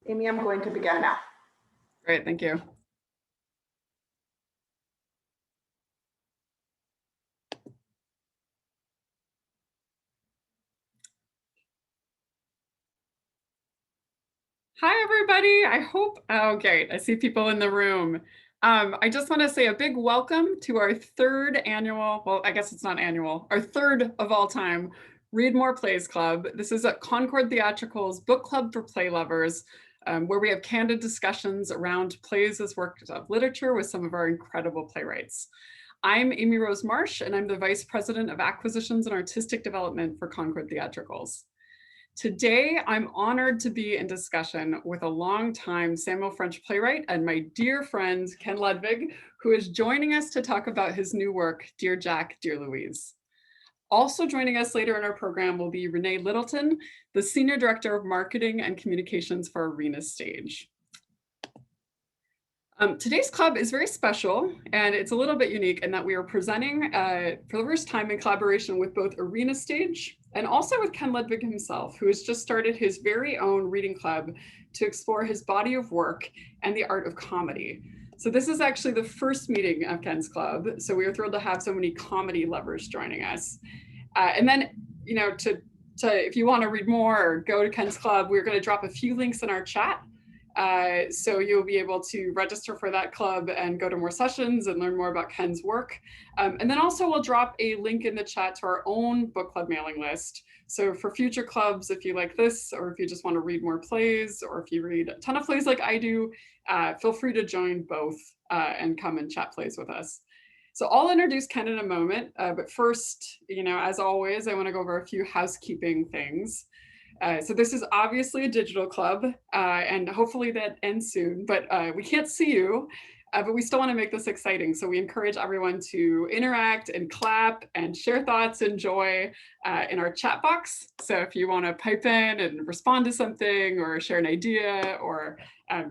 Amy, I'm going to begin now. Great, thank you. Hi, everybody. I hope, oh, great. I see people in the room. I just want to say a big welcome to our third annual, well, I guess it's not annual, our third of all time, Read More Plays Club. This is at Concord Theatricals Book Club for Play Lovers, where we have candid discussions around plays as works of literature with some of our incredible playwrights. I'm Amy Rose Marsh, and I'm the Vice President of Acquisitions and Artistic Development for Concord Theatricals. Today, I'm honored to be in discussion with a longtime Samuel French playwright and my dear friend, Ken Ludwig, who is joining us to talk about his new work, Dear Jack, Dear Louise. Also joining us later in our program will be Renée Littleton, the Senior Director of Marketing and Communications for Arena Stage. Today's club is very special, and it's a little bit unique in that we are presenting for the first time in collaboration with both Arena Stage and also with Ken Ludwig himself, who has just started his very own reading club to explore his body of work and the art of comedy. So this is actually the first meeting of Ken's club, so we are thrilled to have so many comedy lovers joining us. And then, you know, if you want to read more or go to Ken's club, we're going to drop a few links in our chat. So you'll be able to register for that club and go to more sessions and learn more about Ken's work. And then also we'll drop a link in the chat to our own book club mailing list. So for future clubs, if you like this, or if you just want to read more plays, or if you read a ton of plays like I do, feel free to join both and come and chat plays with us. So I'll introduce Ken in a moment, but first, you know, as always, I want to go over a few housekeeping things. So this is obviously a digital club, and hopefully that ends soon, but we can't see you, but we still want to make this exciting. So we encourage everyone to interact and clap and share thoughts and joy in our chat box. So if you want to pipe in and respond to something or share an idea, or,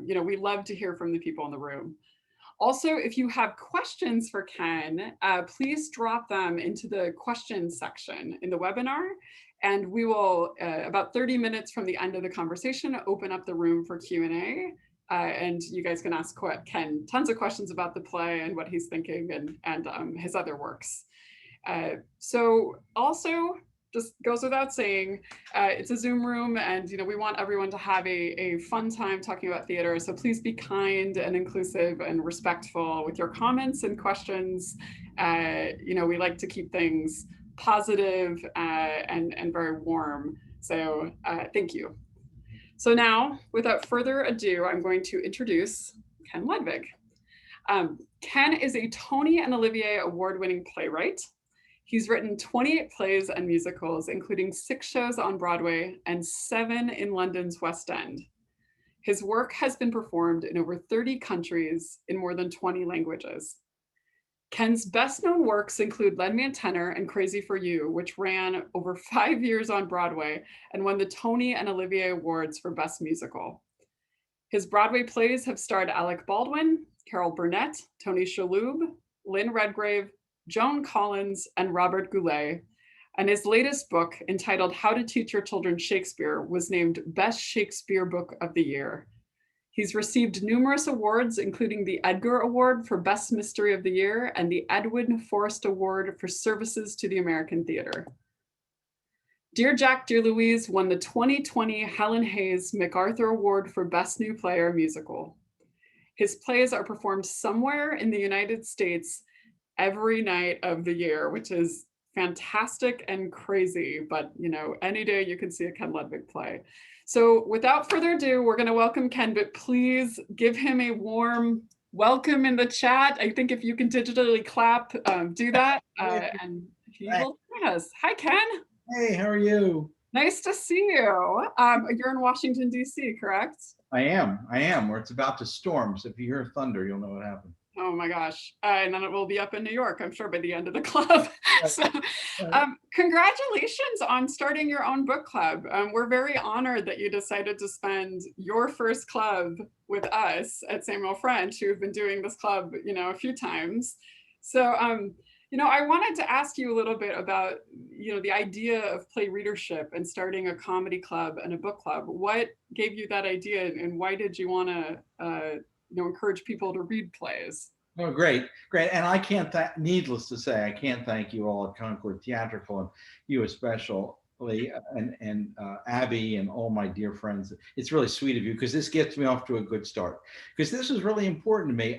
you know, we love to hear from the people in the room. Also, if you have questions for Ken, please drop them into the questions section in the webinar. And we will, about 30 minutes from the end of the conversation, open up the room for Q&A. And you guys can ask Ken tons of questions about the play and what he's thinking and his other works. So also, just goes without saying, it's a Zoom room, and you know, we want everyone to have a fun time talking about theater. So please be kind and inclusive and respectful with your comments and questions. You know, we like to keep things positive and very warm. So thank you. So now, without further ado, I'm going to introduce Ken Ludwig. Ken is a Tony and Olivier award-winning playwright. He's written 28 plays and musicals, including 6 shows on Broadway and 7 in London's West End. His work has been performed in over 30 countries in more than 20 languages. Ken's best-known works include Lend Me a Tenor and Crazy for You, which ran over 5 years on Broadway and won the Tony and Olivier Awards for Best Musical. His Broadway plays have starred Alec Baldwin, Carol Burnett, Tony Shalhoub, Lynn Redgrave, Joan Collins, and Robert Goulet. And his latest book, entitled How to Teach Your Children Shakespeare, was named Best Shakespeare Book of the Year. He's received numerous awards, including the Edgar Award for Best Mystery of the Year and the Edwin Forrest Award for Services to the American Theater. Dear Jack, Dear Louise won the 2020 Helen Hayes MacArthur Award for Best New Play or Musical. His plays are performed somewhere in the United States every night of the year, which is fantastic and crazy, but you know, any day you can see a Ken Ludwig play. So without further ado, we're going to welcome Ken, but please give him a warm welcome in the chat. I think if you can digitally clap, do that, and he will join us. Hi, Ken. Hey, how are you? Nice to see you. You're in Washington, D.C., correct? I am, where it's about to storm. So if you hear thunder, you'll know what happened. Oh my gosh. And then it will be up in New York, I'm sure, by the end of the club. So congratulations on starting your own book club. We're very honored that you decided to spend your first club with us at Samuel French, who've been doing this club, you know, a few times. So I wanted to ask you a little bit about, the idea of play readership and starting a comedy club and a book club. What gave you that idea, and why did you want to, encourage people to read plays? Oh, great, great. And I can't, needless to say, I can't thank you all at Concord Theatrical, and you especially, and Abby and all my dear friends. It's really sweet of you, because this gets me off to a good start. Because this is really important to me.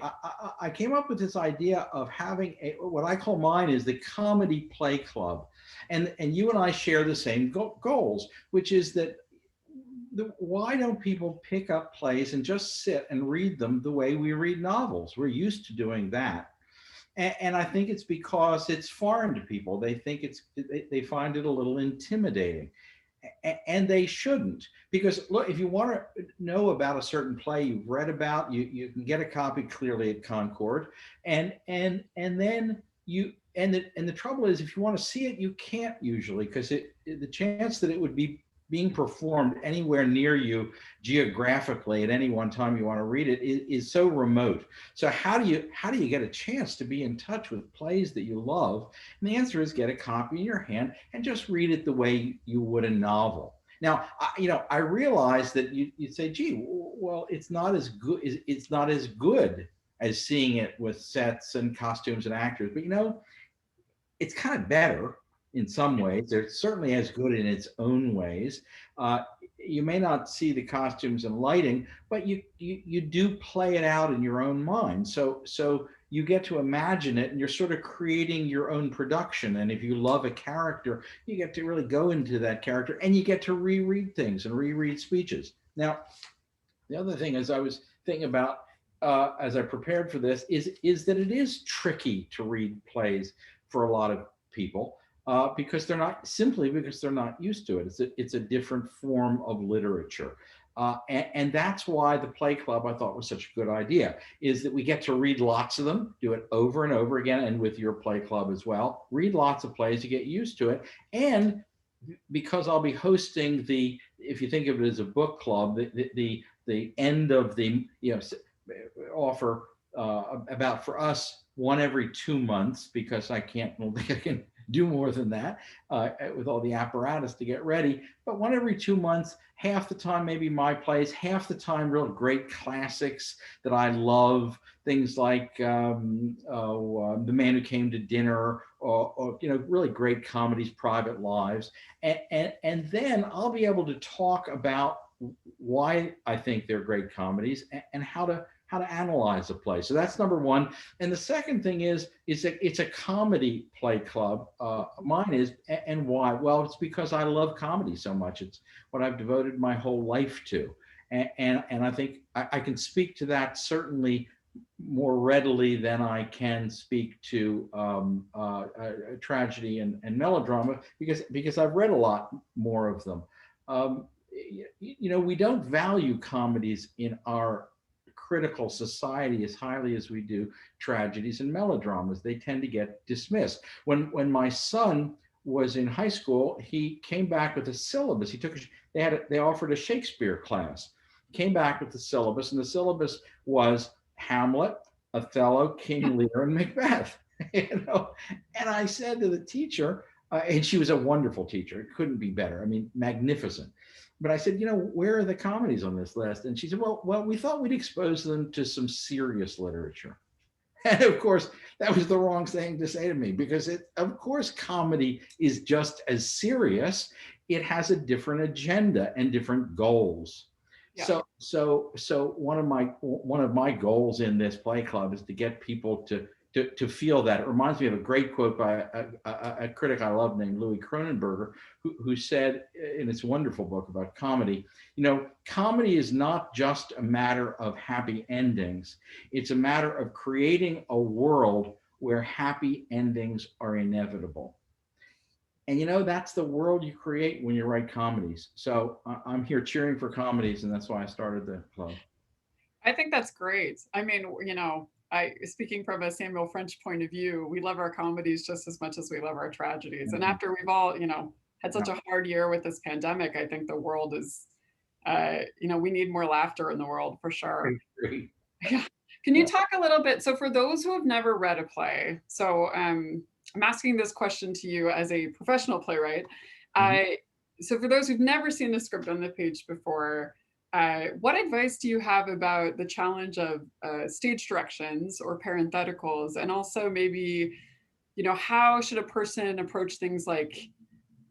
I came up with this idea of having what I call, mine is the Comedy Play Club. And you and I share the same goals, which is that why don't people pick up plays and just sit and read them the way we read novels? We're used to doing that. And I think it's because it's foreign to people. They think they find it a little intimidating. And they shouldn't, because look, if you want to know about a certain play you've read about, you can get a copy clearly at Concord. And then the trouble is, if you want to see it, you can't usually, because the chance that it would be being performed anywhere near you geographically at any one time you want to read it is so remote. So how do you get a chance to be in touch with plays that you love? And the answer is, get a copy in your hand and just read it the way you would a novel. Now, I realize that you'd say, gee, well, it's not as good. It's not as good as seeing it with sets and costumes and actors, but it's kind of better in some ways. They're certainly as good in its own ways. You may not see the costumes and lighting, but you do play it out in your own mind. So you get to imagine it, and you're sort of creating your own production. And if you love a character, you get to really go into that character, and you get to reread things and reread speeches. Now, the other thing, as I was thinking about as I prepared for this, is that it is tricky to read plays for a lot of people. Because they're not used to it. It's a different form of literature. And that's why the Play Club, I thought, was such a good idea, is that we get to read lots of them, do it over and over again, and with your Play Club as well, read lots of plays, you get used to it. And because I'll be hosting if you think of it as a book club, the end of the offer about, for us, one every 2 months, because I can do more than that with all the apparatus to get ready. But one every 2 months, half the time maybe my plays, half the time real great classics that I love, things like The Man Who Came to Dinner, or really great comedies, Private Lives. And then I'll be able to talk about why I think they're great comedies, and how to analyze a play. So that's number one. And the second thing is that it's a comedy play club. Mine is, and why? Well, it's because I love comedy so much. It's what I've devoted my whole life to. And I think I can speak to that certainly more readily than I can speak to tragedy and melodrama, because I've read a lot more of them. We don't value comedies in our critical society as highly as we do tragedies and melodramas. They tend to get dismissed. When my son was in high school, he came back with a syllabus. They offered a Shakespeare class. He came back with the syllabus, and the syllabus was Hamlet, Othello, King Lear, and Macbeth. And I said to the teacher, and she was a wonderful teacher, it couldn't be better. I mean, magnificent. But I said, where are the comedies on this list? And she said, well, we thought we'd expose them to some serious literature. And of course, that was the wrong thing to say to me, because of course, comedy is just as serious. It has a different agenda and different goals. Yeah. So one of my goals in this play club is to get people to feel that. It reminds me of a great quote by a critic I love named Louis Cronenberger, who said in his wonderful book about comedy, comedy is not just a matter of happy endings. It's a matter of creating a world where happy endings are inevitable. And that's the world you create when you write comedies. So I'm here cheering for comedies, and that's why I started the club. I think that's great. I mean, speaking from a Samuel French point of view, we love our comedies just as much as we love our tragedies. And after we've all, had such a hard year with this pandemic, I think the world is, we need more laughter in the world for sure. Yeah. Can you talk a little bit? So for those who have never read a play, so I'm asking this question to you as a professional playwright. Mhm. So for those who've never seen the script on the page before, what advice do you have about the challenge of stage directions or parentheticals, and also maybe, how should a person approach things like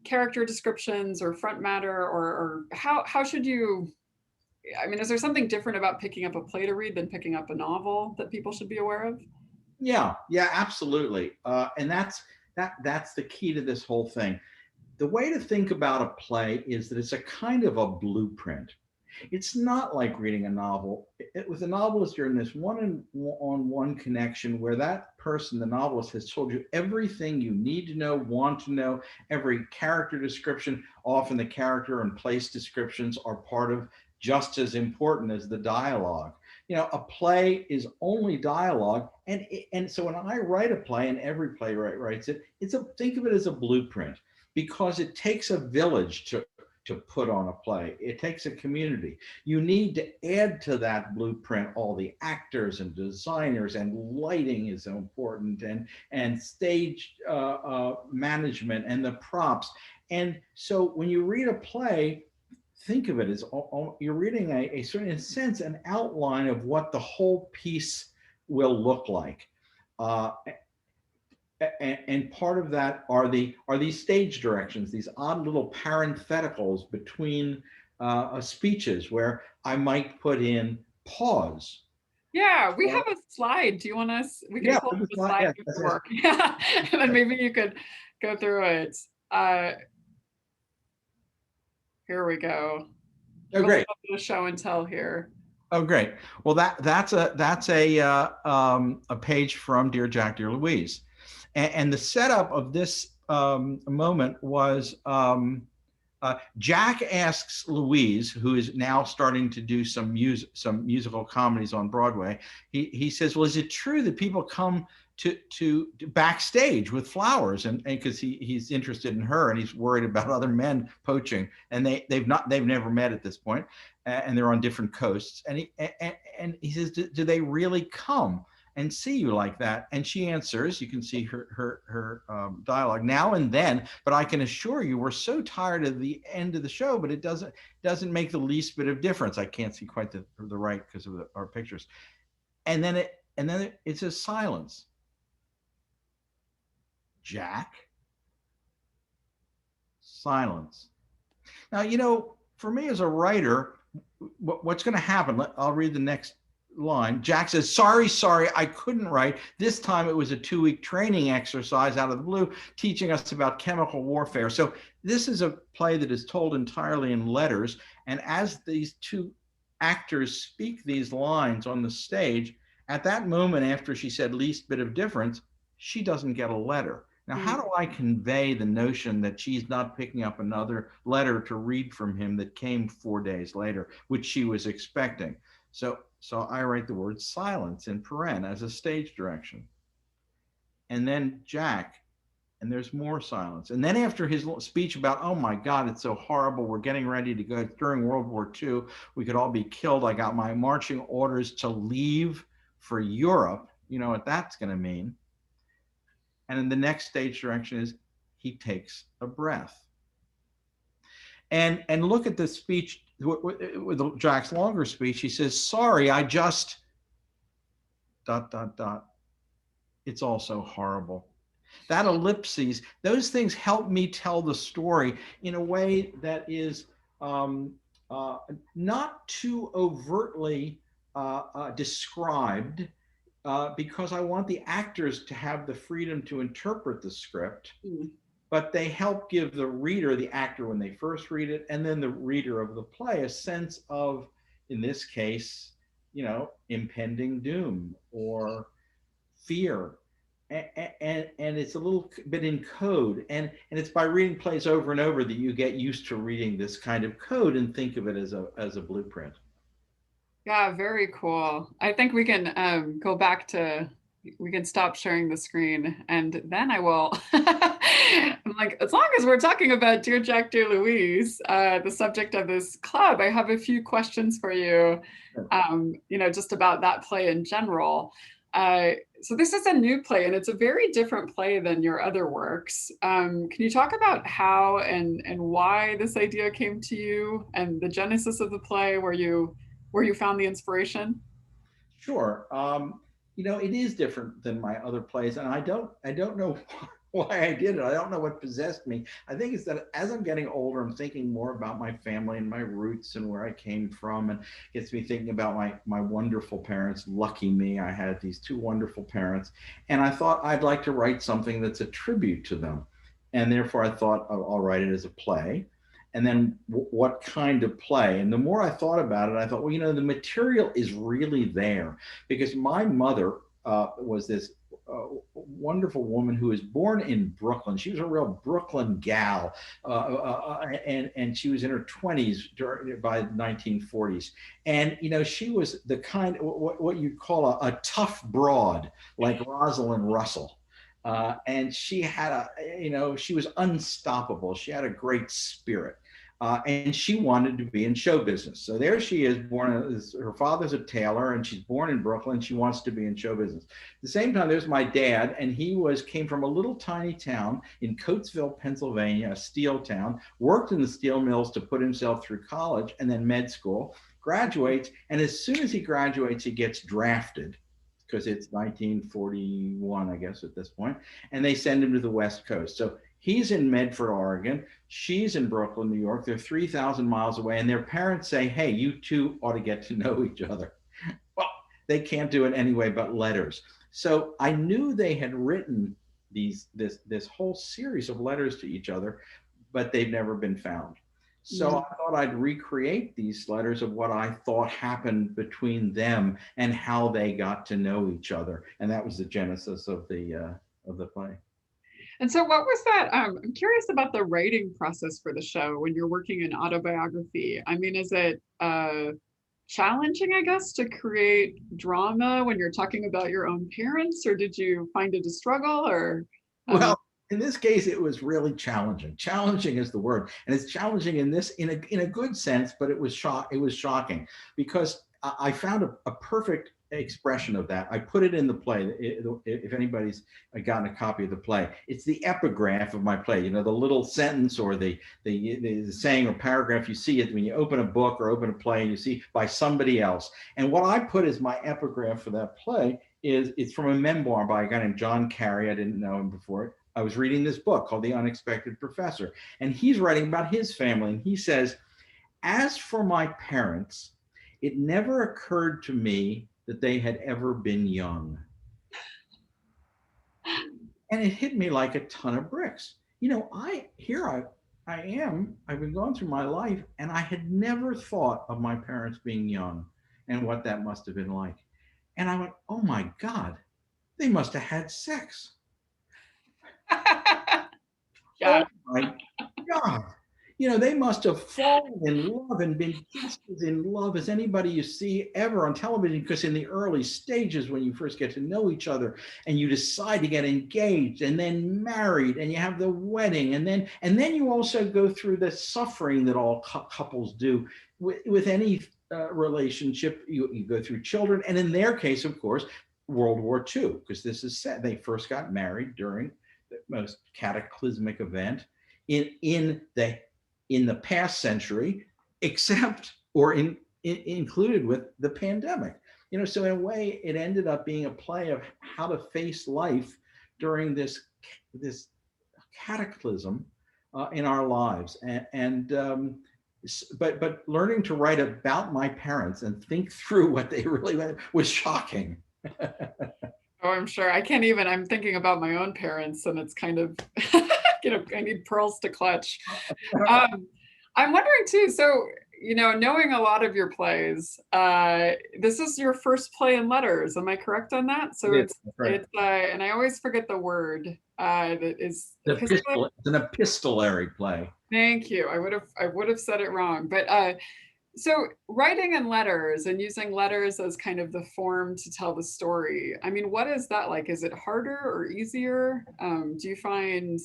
character descriptions or front matter, or how should you? I mean, is there something different about picking up a play to read than picking up a novel that people should be aware of? Yeah, yeah, absolutely. And that's the key to this whole thing. The way to think about a play is that it's a kind of a blueprint. It's not like reading a novel. With a novelist, you're in this one-on-one connection where that person, the novelist, has told you everything you need to know, want to know, every character description. Often the character and place descriptions are part of just as important as the dialogue. A play is only dialogue, and so when I write a play, and every playwright writes it, think of it as a blueprint, because it takes a village to put on a play. It takes a community. You need to add to that blueprint all the actors and designers, and lighting is important, and stage management and the props. And so when you read a play, think of it as you're reading a certain sense, an outline of what the whole piece will look like. Uh, and part of that are these stage directions, these odd little parentheticals between speeches, where I might put in pause. Yeah, we Or, have a slide. Do you want us? We can yeah, pull up the yes, slide yes, before yes. work. Yeah, and then maybe you could go through it. Uh, Here we go. Oh, Give a great. little bit of show and tell here. Oh, great. Well, that's a page from Dear Jack, Dear Louise, and the setup of this moment was Jack asks Louise, who is now starting to do some musical comedies on Broadway. He says, "Well, is it true that people come to backstage with flowers, and because he's interested in her, and he's worried about other men poaching, and they've never met at this point, and they're on different coasts, and he says, do they really come and see you like that?" And she answers, you can see her dialogue, "Now and then, but I can assure you we're so tired of the end of the show, but it doesn't make the least bit of difference." I can't see quite the right because of our pictures. And then it's a silence. Jack. Silence. Now, for me as a writer, what's going to happen? I'll read the next line. Jack says, sorry, I couldn't write. This time it was a 2-week training exercise out of the blue, teaching us about chemical warfare. So this is a play that is told entirely in letters. And as these two actors speak these lines on the stage, at that moment, after she said least bit of difference, she doesn't get a letter. Now, how do I convey the notion that she's not picking up another letter to read from him that came 4 days later, which she was expecting? So I write the word silence in paren as a stage direction. And then Jack, and there's more silence. And then after his speech about, oh my God, it's so horrible, we're getting ready to go, during World War II, we could all be killed. I got my marching orders to leave for Europe. You know what that's going to mean. And then the next stage direction is he takes a breath. And look at the speech with Jack's longer speech. He says, sorry, I just ... It's all so horrible. That ellipses, those things help me tell the story in a way that is not too overtly described, because I want the actors to have the freedom to interpret the script, but they help give the reader, the actor when they first read it, and then the reader of the play, a sense of, in this case, impending doom or fear. And it's a little bit in code. And it's by reading plays over and over that you get used to reading this kind of code and think of it as a blueprint. Yeah, very cool. I think we can go back to, we can stop sharing the screen, and then I will. I'm like, as long as we're talking about Dear Jack, Dear Louise, the subject of this club, I have a few questions for you, just about that play in general. so this is a new play, and it's a very different play than your other works. Can you talk about how and why this idea came to you, and the genesis of the play, where you found the inspiration? Sure. It is different than my other plays, and I don't know why I did it. I don't know what possessed me. I think it's that as I'm getting older, I'm thinking more about my family and my roots and where I came from, and gets me thinking about my wonderful parents. Lucky me, I had these two wonderful parents, and I thought I'd like to write something that's a tribute to them, and therefore I thought, oh, I'll write it as a play. And then what kind of play? And the more I thought about it, I thought, well, the material is really there, because my mother was this wonderful woman who was born in Brooklyn. She was a real Brooklyn gal, and she was in her 20s by the 1940s. And she was the kind what you'd call a tough broad, like Rosalind Russell. And she had she was unstoppable. She had a great spirit. And she wanted to be in show business. So there she is, her father's a tailor, and she's born in Brooklyn. She wants to be in show business. At the same time, there's my dad, and he came from a little tiny town in Coatesville, Pennsylvania, a steel town, worked in the steel mills to put himself through college and then med school, graduates, and as soon as he graduates, he gets drafted, because it's 1941, I guess, at this point, and they send him to the West Coast. So he's in Medford, Oregon. She's in Brooklyn, New York. They're 3,000 miles away, and their parents say, hey, you two ought to get to know each other. Well, they can't do it anyway but letters. So I knew they had written this whole series of letters to each other, but they've never been found. So I thought I'd recreate these letters of what I thought happened between them and how they got to know each other. And that was the genesis of the play. And so what was that? I'm curious about the writing process for the show when you're working in autobiography. I mean, is it challenging, I guess, to create drama when you're talking about your own parents, or did you find it a struggle? Or Well, in this case, it was really challenging. Challenging is the word, and it's challenging in a good sense, but it was shocking, because I found a perfect expression of that. I put it in the play. If anybody's gotten a copy of the play, it's the epigraph of my play. The little sentence or the saying or paragraph you see it when you open a book or open a play, and you see by somebody else. And what I put as my epigraph for that play it's from a memoir by a guy named John Carey. I didn't know him before. I was reading this book called The Unexpected Professor, and he's writing about his family. And he says, as for my parents, it never occurred to me that they had ever been young. And it hit me like a ton of bricks. I am, I've been going through my life, and I had never thought of my parents being young and what that must have been like. And I went, oh my God, they must have had sex. yeah. Oh my God. They must have fallen in love and been just as in love as anybody you see ever on television, because in the early stages, when you first get to know each other and you decide to get engaged and then married and you have the wedding, and then you also go through the suffering that all couples do with any relationship. You go through children, and in their case, of course, World War II, because this is set. They first got married during the most cataclysmic event in the past century, except or included with the pandemic. So in a way, it ended up being a play of how to face life during this cataclysm in our lives, but learning to write about my parents and think through what they really went was shocking. Oh, I'm sure. I'm thinking about my own parents, and it's kind of, I need pearls to clutch. I'm wondering too, so, knowing a lot of your plays, this is your first play in letters. Am I correct on that? So it's and I always forget the word that is. It's an epistolary play. Thank you. I would have said it wrong, but so writing in letters and using letters as kind of the form to tell the story. I mean, what is that like? Is it harder or easier? Did you find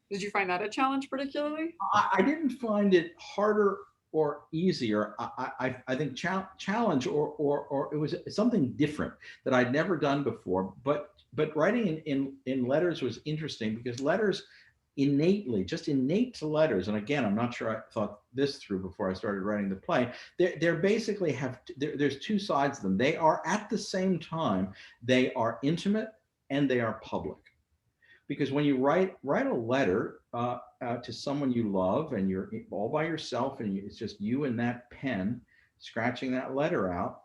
that a challenge particularly? I didn't find it harder or easier. I think challenge or it was something different that I'd never done before. But writing in letters was interesting because letters just innate to letters. And again, I'm not sure I thought this through before I started writing the play. They're basically there's two sides of them. They are at the same time, they are intimate and they are public. Because when you write a letter to someone you love and you're all by yourself and it's just you and that pen scratching that letter out,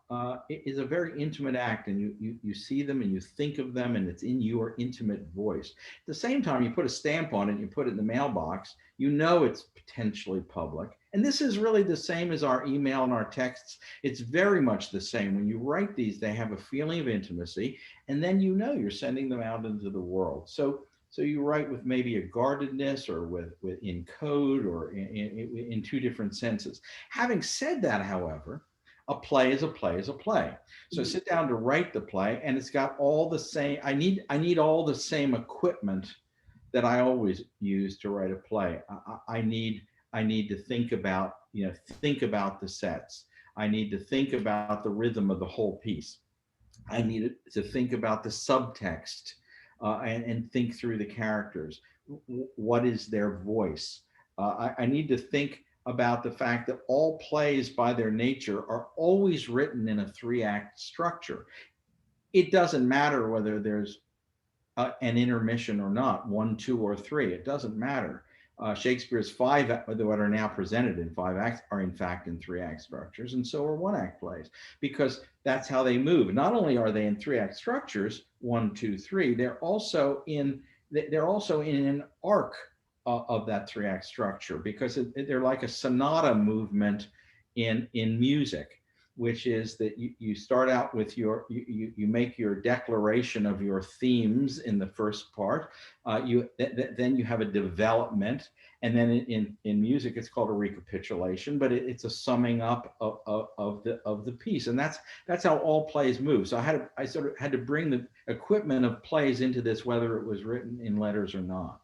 it is a very intimate act, and you see them and you think of them and it's in your intimate voice. At the same time, you put a stamp on it and you put it in the mailbox, you know it's potentially public. And this is really the same as our email and our texts. It's very much the same. When you write these, they have a feeling of intimacy, and then you know you're sending them out into the world. So you write with maybe a guardedness or with in code or in two different senses. Having said that, however, a play is a play is a play. So sit down to write the play, and it's got all the same. I need all the same equipment that I always use to write a play. I need to think about the sets. I need to think about the rhythm of the whole piece. I need to think about the subtext. And think through the characters. What is their voice? I need to think about the fact that all plays by their nature are always written in a 3-act structure. It doesn't matter whether there's an intermission or not, 1, 2, or 3. It doesn't matter. Shakespeare's 5, that are now presented in 5 acts, are in fact in 3-act structures, and so are 1-act plays, because that's how they move. Not only are they in 3-act structures, 1, 2, 3, they're also in an arc of that 3-act structure, because they're like a sonata movement in music, which is that you start out with you make your declaration of your themes in the first part. Then you have a development, and then in music it's called a recapitulation, but it's a summing up of the piece, and that's how all plays move. So I sort of had to bring the equipment of plays into this, whether it was written in letters or not.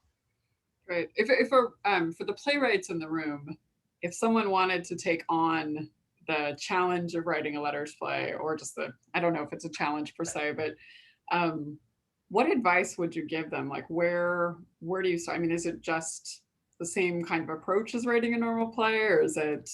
Right. If for the playwrights in the room, if someone wanted to take on the challenge of writing a letters play, or just I don't know if it's a challenge per se, but what advice would you give them? Like, where do you start? I mean, is it just the same kind of approach as writing a normal play, or is it,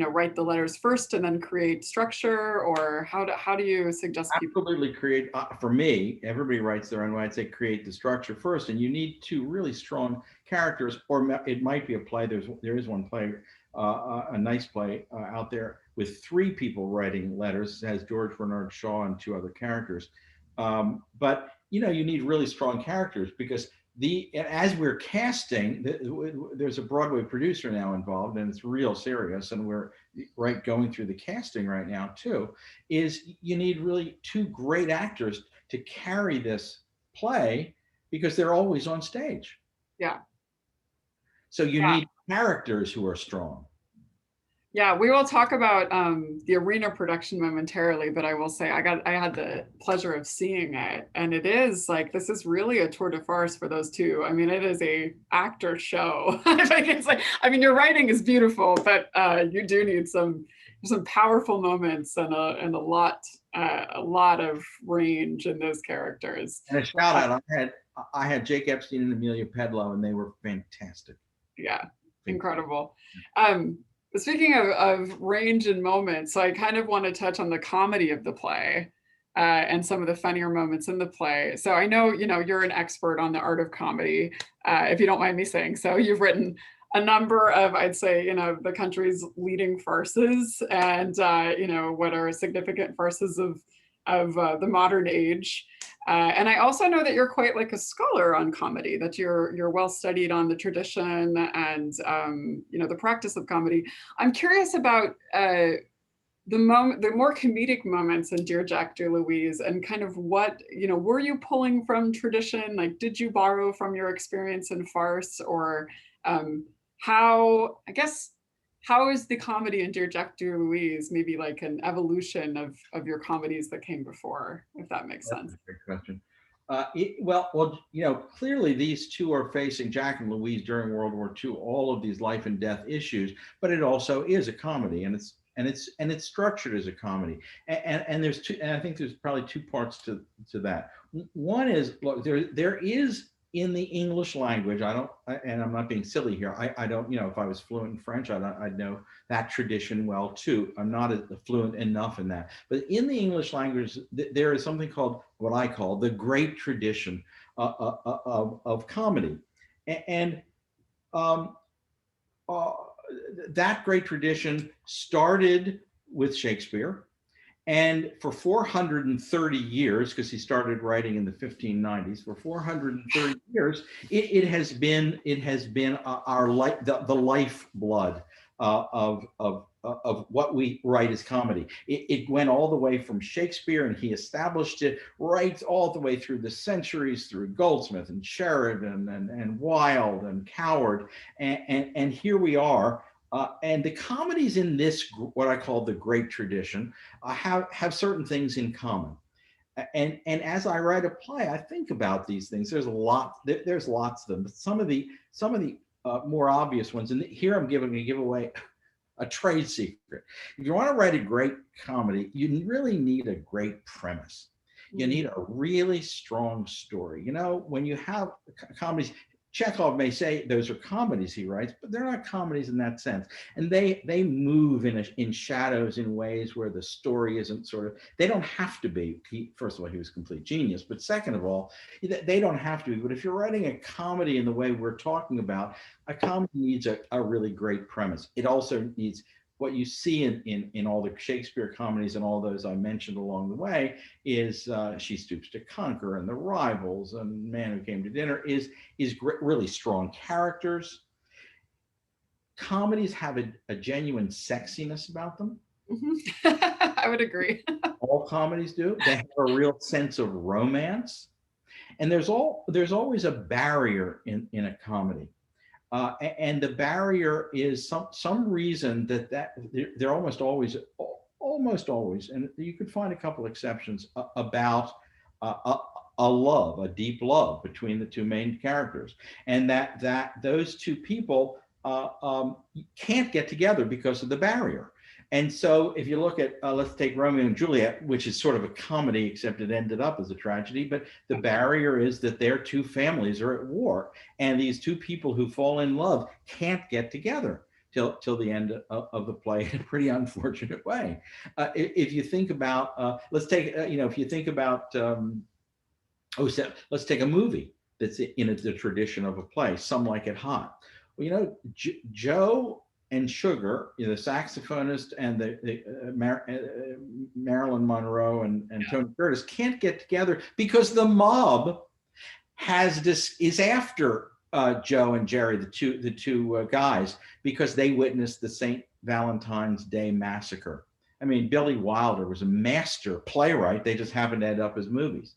write the letters first and then create structure, or how do you suggest people? Absolutely create, for me, everybody writes their own way. I'd say create the structure first, and you need 2 really strong characters, or it might be a play. There is one play, a nice play out there with 3 people writing letters. It has George Bernard Shaw and 2 other characters. But you need really strong characters, because as we're casting, there's a Broadway producer now involved, and it's real serious, and we're going through the casting right now too. Is you need really 2 great actors to carry this play, because they're always on stage. Yeah. So you need characters who are strong. Yeah, we will talk about the arena production momentarily, but I will say I had the pleasure of seeing it, and it is like, this is really a tour de force for those 2. I mean, it is a actor show. I mean, your writing is beautiful, but you do need some powerful moments and a lot of range in those characters. And a shout out, I had Jake Epstein and Amelia Pedlow, and they were fantastic. Yeah, incredible. Speaking of range and moments, so I kind of want to touch on the comedy of the play and some of the funnier moments in the play. So I know, you're an expert on the art of comedy, if you don't mind me saying so. You've written a number of, I'd say, the country's leading farces, and, what are significant farces of the modern age. And I also know that you're quite like a scholar on comedy, that you're well studied on the tradition and the practice of comedy. I'm curious about the more comedic moments in Dear Jack, Dear Louise, and kind of what, were you pulling from tradition? Like, did you borrow from your experience in farce, or how is the comedy in Dear Jack, Dear Louise maybe like an evolution of your comedies that came before, if that makes sense? That's a great question. Clearly these two are facing, Jack and Louise, during World War II, all of these life and death issues, but it also is a comedy, and it's structured as a comedy. And there's two, and I think there's probably two parts to that. One is, look, there is in the English language, and I'm not being silly here. I don't, if I was fluent in French, I'd know that tradition well too. I'm not fluent enough in that. But in the English language, there is something called, what I call, the great tradition of comedy. And that great tradition started with Shakespeare. And for 430 years, because he started writing in the 1590s, for 430 years, it has been our life, the lifeblood of what we write as comedy. It went all the way from Shakespeare, and he established it right all the way through the centuries, through Goldsmith and Sheridan and Wilde and Coward, and here we are. And the comedies in this, what I call the great tradition, have certain things in common. And as I write a play, I think about these things. There's lots of them, but some of the more obvious ones. And here I'm going to give away a trade secret. If you want to write a great comedy, you really need a great premise. You need a really strong story. When you have comedies, Chekhov may say those are comedies he writes, but they're not comedies in that sense. And they move in shadows in ways where the story isn't they don't have to be. First of all, he was a complete genius, but second of all, they don't have to be. But if you're writing a comedy in the way we're talking about, a comedy needs a really great premise. It also needs, what you see in all the Shakespeare comedies and all those I mentioned along the way is She Stoops to Conquer and The Rivals and Man Who Came to Dinner is really strong characters. Comedies have a genuine sexiness about them. I would agree. All comedies do. They have a real sense of romance. And there's always a barrier in a comedy. And the barrier is some reason that they're almost always, and you could find a couple exceptions about a deep love between the two main characters, and that those two people can't get together because of the barrier. And so if you look at, let's take Romeo and Juliet, which is sort of a comedy, except it ended up as a tragedy, but the barrier is that their two families are at war. And these two people who fall in love can't get together till the end of the play in a pretty unfortunate way. If you think about, let's take a movie that's in the tradition of a play, Some Like It Hot. Well, Joe and Sugar, the saxophonist, and Marilyn Monroe and Tony Curtis can't get together because the mob is after Joe and Jerry, the two guys, because they witnessed the St. Valentine's Day massacre. I mean, Billy Wilder was a master playwright. They just happened to end up as movies.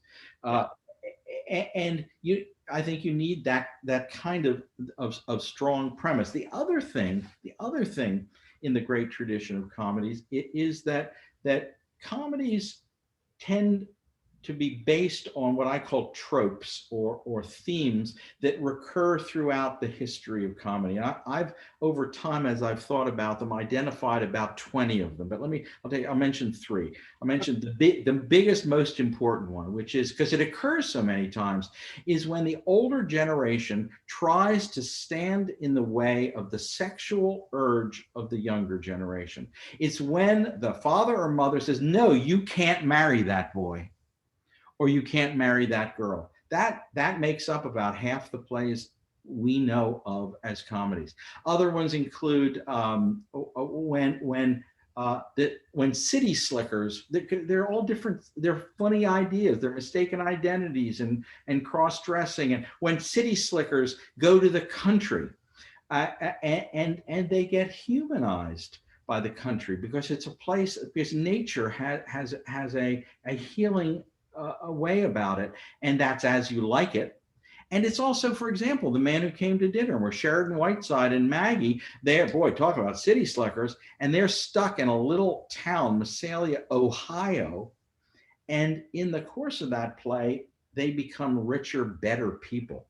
I think you need that kind of strong premise. The other thing in the great tradition of comedies is that comedies tend to be based on what I call tropes or themes that recur throughout the history of comedy. And I've over time, as I've thought about them, identified about 20 of them. But I'll mention three. I mentioned the biggest, most important one, which is, because it occurs so many times, is when the older generation tries to stand in the way of the sexual urge of the younger generation. It's when the father or mother says, no, you can't marry that boy, or you can't marry that girl. That makes up about half the plays we know of as comedies. Other ones include when city slickers, they're all different, they're funny ideas, they're mistaken identities and cross-dressing. And when city slickers go to the country and they get humanized by the country, because it's a place, because nature has a healing a way about it, and that's As You Like It. And it's also, for example, The Man Who Came to Dinner, where Sheridan Whiteside and Maggie, talk about city slickers, and they're stuck in a little town, Massalia, Ohio. And in the course of that play, they become richer, better people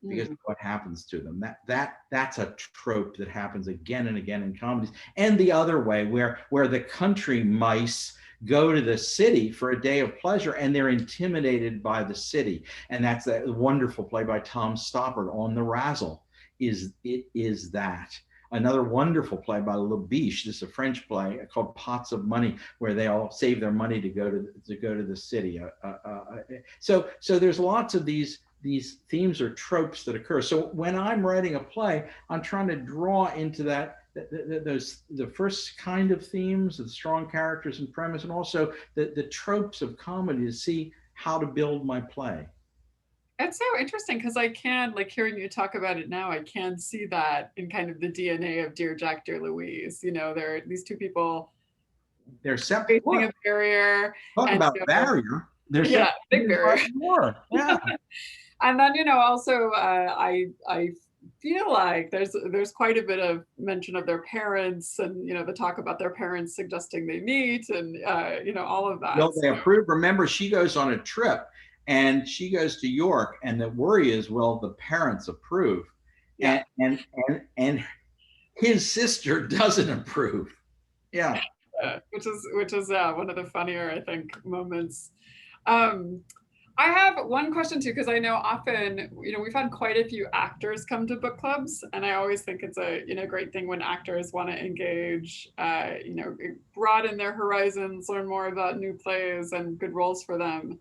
because of what happens to them. That's a trope that happens again and again in comedies. And the other way, where the country mice go to the city for a day of pleasure and they're intimidated by the city. And that's that wonderful play by Tom Stoppard on the Razzle. Is that. Another wonderful play by Louise. This is a French play called Pots of Money, where they all save their money to go to the city. So there's lots of these themes or tropes that occur. So when I'm writing a play, I'm trying to draw into the first kind of themes, the strong characters and premise, and also the tropes of comedy to see how to build my play. It's so interesting because I can, like, hearing you talk about it now, I can see that in kind of the DNA of Dear Jack, Dear Louise. You know, there are these two people, they're separate. Facing a barrier. Talk about barrier. There's big barrier. Yeah. And then, you know, also I feel like there's quite a bit of mention of their parents, and, you know, the talk about their parents suggesting they meet, and you know, all of that. Well, they approve. Remember, she goes on a trip. And she goes to York, and the worry is, well, the parents approve, and his sister doesn't approve. Yeah, which is one of the funnier, I think, moments. I have one question too, because I know often, you know, we've had quite a few actors come to book clubs, and I always think it's a, you know, great thing when actors want to engage, you know, broaden their horizons, learn more about new plays and good roles for them.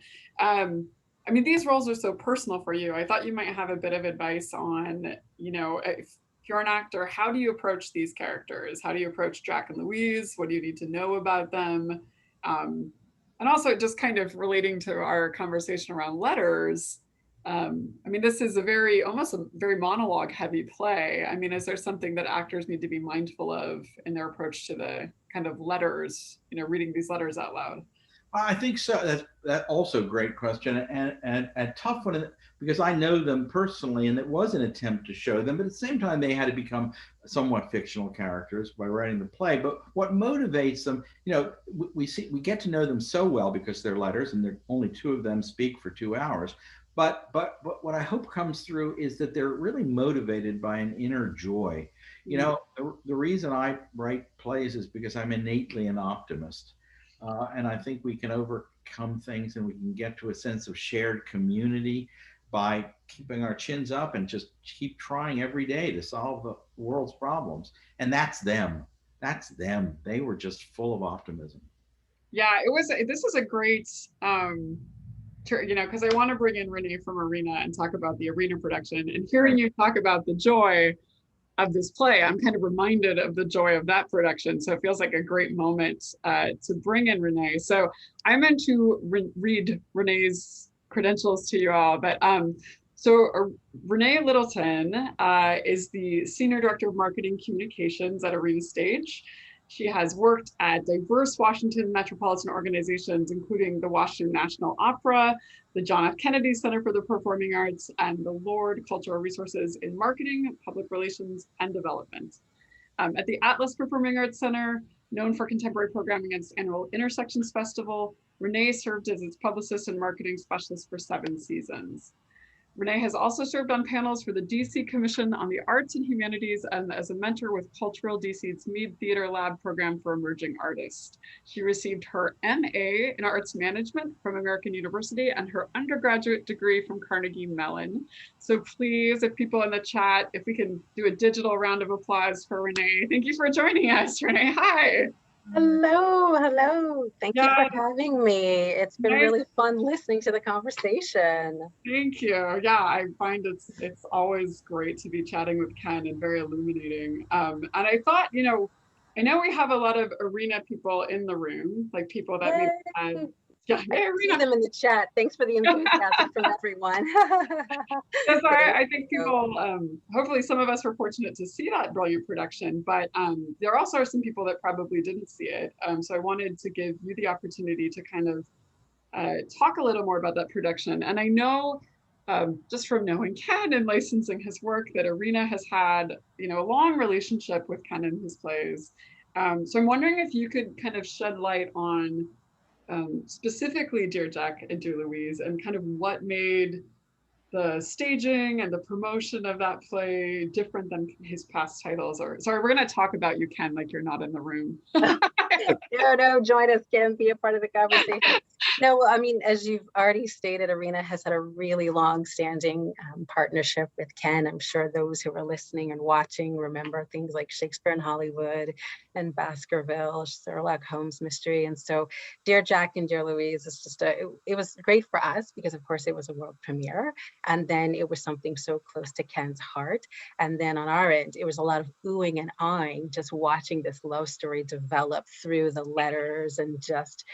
I mean, these roles are so personal for you. I thought you might have a bit of advice on, you know, if you're an actor, how do you approach these characters? How do you approach Jack and Louise? What do you need to know about them? And also just kind of relating to our conversation around letters. I mean, this is almost a very monologue heavy play. I mean, is there something that actors need to be mindful of in their approach to the kind of letters, you know, reading these letters out loud? I think so. That's also a great question, and a tough one, because I know them personally, and it was an attempt to show them, but at the same time, they had to become somewhat fictional characters by writing the play. But what motivates them, you know, we get to know them so well because they're letters, and only two of them speak for 2 hours. But what I hope comes through is that they're really motivated by an inner joy. You know, the reason I write plays is because I'm innately an optimist. And I think we can overcome things, and we can get to a sense of shared community by keeping our chins up and just keep trying every day to solve the world's problems. And that's them. That's them. They were just full of optimism. Yeah, this is a great, you know, because I want to bring in Renée from Arena and talk about the Arena production, and hearing you talk about the joy of this play, I'm kind of reminded of the joy of that production. So it feels like a great moment to bring in Renée. So I meant to read Renée's credentials to you all, but Renée Littleton is the Senior Director of Marketing Communications at Arena Stage. She has worked at diverse Washington metropolitan organizations, including the Washington National Opera, the John F. Kennedy Center for the Performing Arts, and the Lord Cultural Resources in Marketing, Public Relations, and Development. At the Atlas Performing Arts Center, known for contemporary programming at its annual Intersections Festival, Renée served as its publicist and marketing specialist for 7 seasons. Renée has also served on panels for the DC Commission on the Arts and Humanities, and as a mentor with Cultural DC's Mead Theater Lab program for emerging artists. She received her MA in Arts Management from American University and her undergraduate degree from Carnegie Mellon. So please, if people in the chat, if we can do a digital round of applause for Renée. Thank you for joining us, Renée. Hi. Hello. Thank you for having me. It's been really fun listening to the conversation. Thank you. Yeah, I find it's always great to be chatting with Ken, and very illuminating. And I thought, you know, I know we have a lot of Arena people in the room, like people that maybe I see them in the chat. Thanks for the enthusiasm from everyone. That's all right. I think people, hopefully some of us were fortunate to see that brilliant production, but there also are some people that probably didn't see it. So I wanted to give you the opportunity to kind of talk a little more about that production. And I know just from knowing Ken and licensing his work that Arena has had, you know, a long relationship with Ken and his plays. So I'm wondering if you could kind of shed light on specifically Dear Jack and Dear Louise, and kind of what made the staging and the promotion of that play different than his past titles. Or sorry, we're going to talk about you, Ken, like you're not in the room. No, join us, Ken, be a part of the conversation. No, well, I mean, as you've already stated, Arena has had a really long-standing partnership with Ken. I'm sure those who are listening and watching remember things like Shakespeare in Hollywood and Baskerville, Sherlock Holmes mystery. And so Dear Jack and Dear Louise is just it was great for us because, of course, it was a world premiere. And then it was something so close to Ken's heart. And then on our end, it was a lot of oohing and ahhing, just watching this love story develop through the letters and just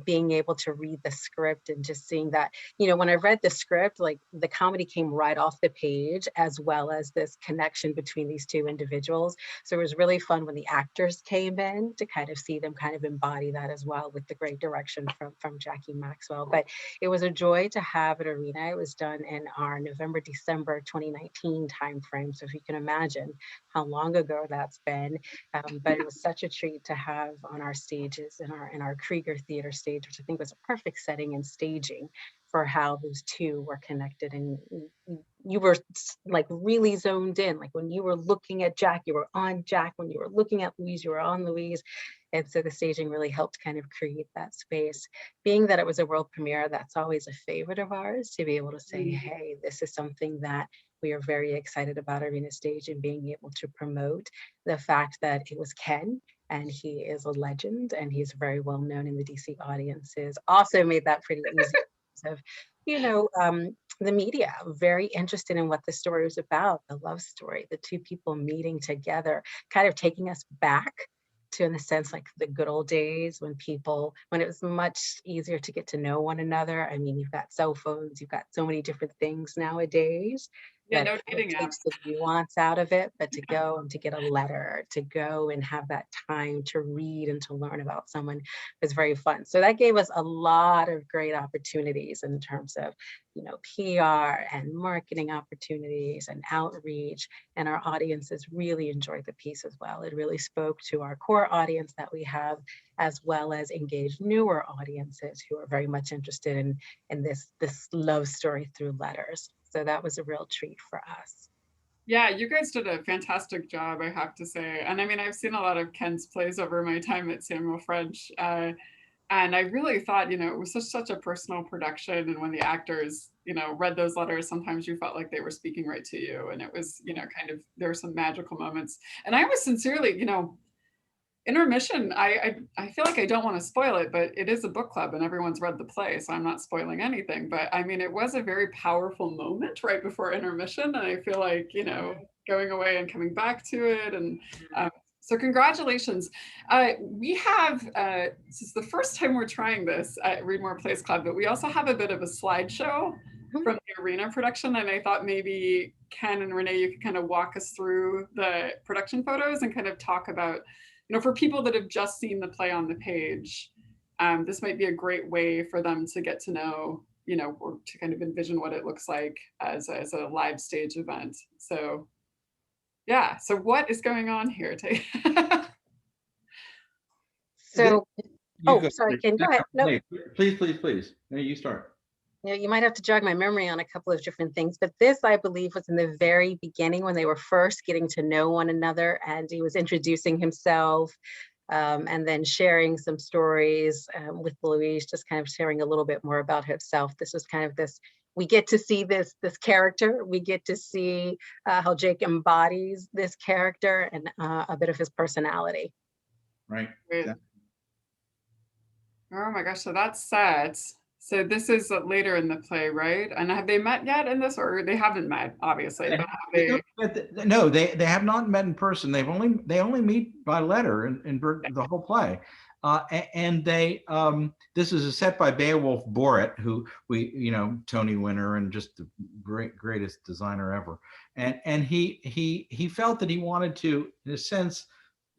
being able to read the script and just seeing that, you know, when I read the script, like the comedy came right off the page, as well as this connection between these two individuals. So it was really fun when the actors came in to kind of see them kind of embody that as well, with the great direction from Jackie Maxwell. But it was a joy to have at Arena. It was done in our November, December 2019 timeframe. So if you can imagine how long ago that's been, but it was such a treat to have on our stages in our Krieger Theater stage, which I think was a perfect setting and staging for how those two were connected. And you were like really zoned in. Like when you were looking at Jack, you were on Jack. When you were looking at Louise, you were on Louise. And so the staging really helped kind of create that space. Being that it was a world premiere, that's always a favorite of ours, to be able to say, hey, this is something that we are very excited about Arena Stage, and being able to promote the fact that it was Ken, and he is a legend and he's very well known in the DC audiences, also made that pretty easy. Of, you know, the media very interested in what the story was about, the love story, the two people meeting together, kind of taking us back to, in a sense, like the good old days when it was much easier to get to know one another. I mean, you've got cell phones, you've got so many different things nowadays. Yeah, that no dating takes apps. the nuance out of it, but to go and to get a letter, to go and have that time to read and to learn about someone was very fun. So that gave us a lot of great opportunities in terms of, you know, PR and marketing opportunities and outreach, and our audiences really enjoyed the piece as well. It really spoke to our core audience that we have, as well as engaged newer audiences who are very much interested in this love story through letters. So that was a real treat for us. Yeah, you guys did a fantastic job, I have to say. And I mean, I've seen a lot of Ken's plays over my time at Samuel French. And I really thought, you know, it was such a personal production. And when the actors, you know, read those letters, sometimes you felt like they were speaking right to you. And it was, you know, kind of, there were some magical moments. And I was sincerely, you know, intermission, I feel like I don't want to spoil it, but it is a book club and everyone's read the play, so I'm not spoiling anything. But I mean, it was a very powerful moment right before intermission. And I feel like, you know, going away and coming back to it. And so congratulations. We have, this is the first time we're trying this at Read More Plays Club, but we also have a bit of a slideshow from the Arena production. And I thought maybe Ken and Renee, you could kind of walk us through the production photos and kind of talk about, you know, for people that have just seen the play on the page, this might be a great way for them to get to know, you know, or to kind of envision what it looks like as a live stage event. So yeah, so what is going on here? So, sorry, Ken, go ahead. No, Please. No, you start. you know, you might have to jog my memory on a couple of different things, but this, I believe, was in the very beginning when they were first getting to know one another, and he was introducing himself, and then sharing some stories with Louise, just kind of sharing a little bit more about himself. This was kind of this, we get to see this character, we get to see how Jake embodies this character and a bit of his personality. Right. Exactly. Oh my gosh, so that's set. So this is later in the play, right? And have they met yet in this, or they haven't met, obviously? But have No, they have not met in person. They only meet by letter in the whole play. And they this is a set by Beowulf Boret, who you know, Tony winner and just the greatest designer ever. And he felt that he wanted to, in a sense,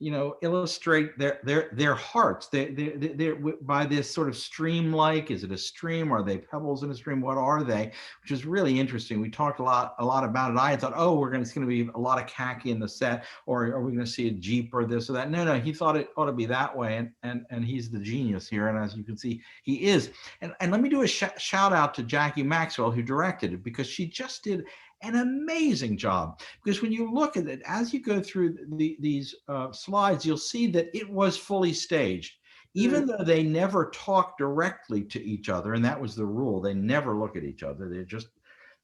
illustrate their hearts. They're by this sort of stream-like. Is it a stream? Are they pebbles in a stream? What are they? Which is really interesting. We talked a lot about it. I thought, oh, it's going to be a lot of khaki in the set, or are we going to see a Jeep or this or that? No, he thought it ought to be that way, and he's the genius here. And as you can see, he is. And let me do a shout out to Jackie Maxwell, who directed it, because she just did an amazing job. Because when you look at it, as you go through these slides, you'll see that it was fully staged. Even though they never talked directly to each other, and that was the rule, they never look at each other.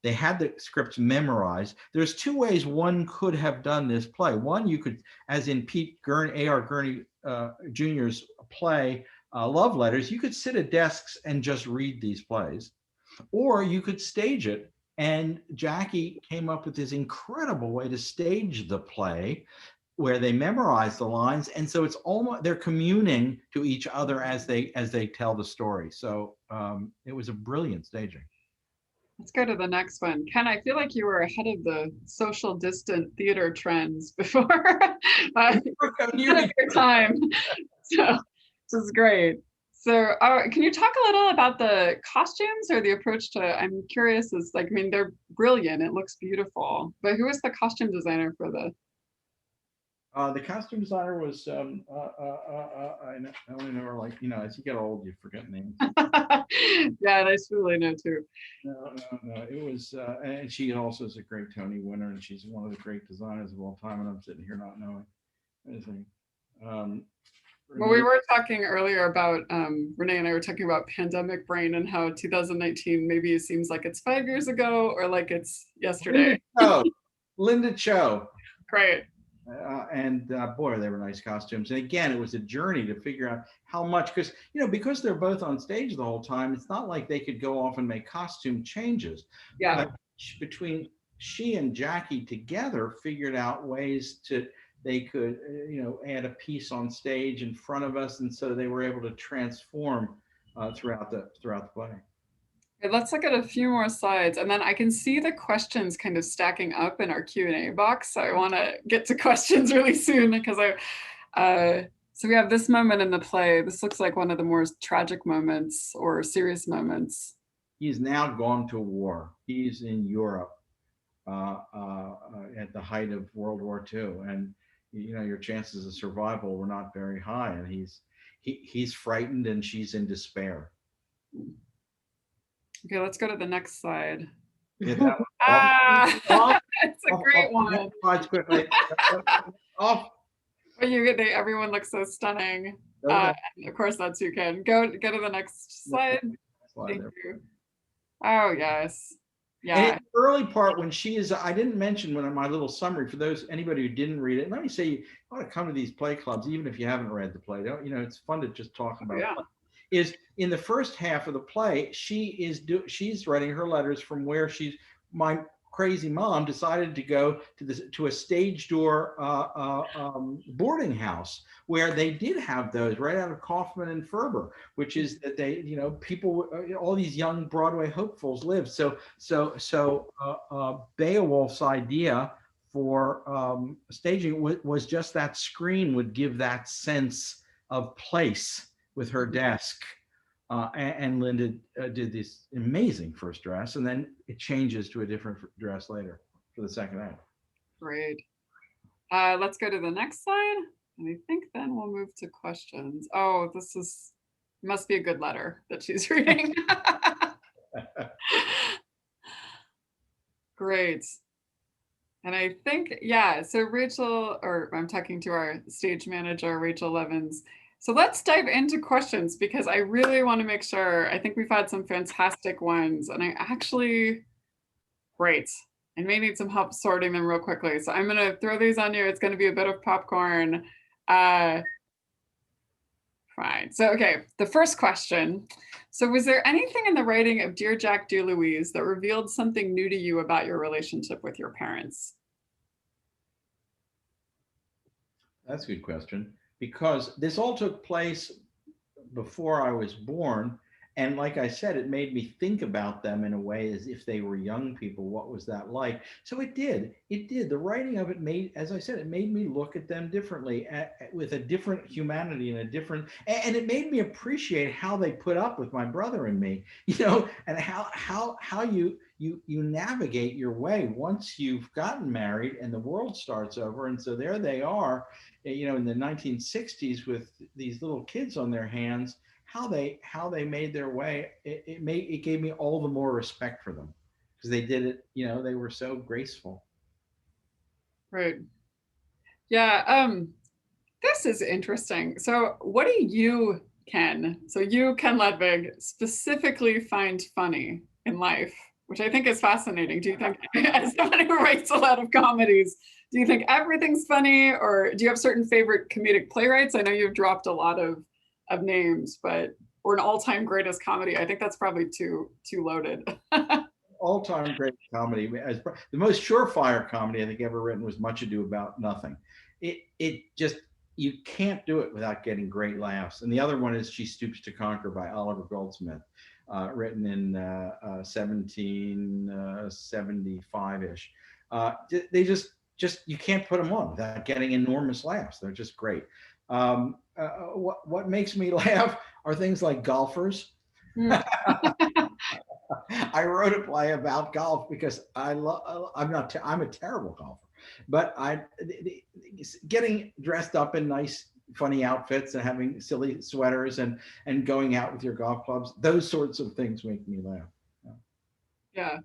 They had the scripts memorized. There's two ways one could have done this play. One, you could, as in Pete Gurney, A.R. Gurney Jr.'s play, Love Letters, you could sit at desks and just read these plays. Or you could stage it. And Jackie came up with this incredible way to stage the play where they memorize the lines. And so it's almost, they're communing to each other as they tell the story. So it was a brilliant staging. Let's go to the next one. Ken, I feel like you were ahead of the social distant theater trends before your time. So this is great. So can you talk a little about the costumes or the approach to, I'm curious, is like, I mean, they're brilliant. It looks beautiful. But who was the costume designer for the? The costume designer was, I only know her, like, as you get old, you forget names. Yeah, and I truly know too. No, it was, and she also is a great Tony winner, and she's one of the great designers of all time, and I'm sitting here not knowing anything. Well, we were talking earlier about, Renee and I were talking about pandemic brain and how 2019 maybe seems like it's 5 years ago or like it's yesterday. Linda Cho. Great. And boy, they were nice costumes. And again, it was a journey to figure out how much, because they're both on stage the whole time, it's not like they could go off and make costume changes. Yeah. But between she and Jackie together figured out ways they could, add a piece on stage in front of us. And so they were able to transform throughout the play. Okay, let's look at a few more slides, and then I can see the questions kind of stacking up in our Q&A box. So I want to get to questions really soon because so we have this moment in the play. This looks like one of the more tragic moments or serious moments. He's now gone to war. He's in Europe at the height of World War II, and your chances of survival were not very high, and he's frightened and she's in despair. Okay, let's go to the next slide. Yeah, it's a great one. Quickly. Off. Everyone looks so stunning. Of course, that's you, Ken. Go to the next slide. Thank you. Oh, yes. Yeah. And in the early part when she is, I didn't mention when my little summary for anybody who didn't read it. Let me say, you ought to come to these play clubs, even if you haven't read the play. It's fun to just talk about. Yeah. Is in the first half of the play, she's writing her letters from where my crazy mom decided to go to a stage door boarding house where they did have those right out of Kaufman and Ferber, which is that they, people, all these young Broadway hopefuls live. So Beowulf's idea for staging was just that screen would give that sense of place with her desk. And Linda did this amazing first dress, and then it changes to a different dress later for the second act. Great. Let's go to the next slide. And I think then we'll move to questions. Oh, must be a good letter that she's reading. Great. And I think, so Rachel, or I'm talking to our stage manager, Rachel Levins. So let's dive into questions because I really want to make sure. I think we've had some fantastic ones, and great. I may need some help sorting them real quickly. So I'm going to throw these on you. It's going to be a bit of popcorn. Fine. So, okay, the first question. So was there anything in the writing of Dear Jack, Dear Louise that revealed something new to you about your relationship with your parents? That's a good question. Because this all took place before I was born, And like I said, it made me think about them in a way as if they were young people. What was that like? So it did. It did. The writing of it made, as I said, it made me look at them differently, with a different humanity and a different, and it made me appreciate how they put up with my brother and me, and how you navigate your way once you've gotten married and the world starts over. And so there they are, in the 1960s with these little kids on their hands. How they made their way, it gave me all the more respect for them, because they did it, they were so graceful. Right. Yeah. This is interesting. So what do you, Ken Ludwig, specifically find funny in life, which I think is fascinating? Do you think, as somebody who writes a lot of comedies, do you think everything's funny, or do you have certain favorite comedic playwrights? I know you've dropped a lot of names, or an all-time greatest comedy. I think that's probably too loaded. All-time great comedy. The most surefire comedy I think ever written was Much Ado About Nothing. It just, you can't do it without getting great laughs. And the other one is She Stoops to Conquer by Oliver Goldsmith, written in 1775-ish. They just you can't put them on without getting enormous laughs. They're just great. What makes me laugh are things like golfers. I wrote a play about golf because I'm a terrible golfer, but getting dressed up in nice, funny outfits and having silly sweaters and going out with your golf clubs, those sorts of things make me laugh. Yeah.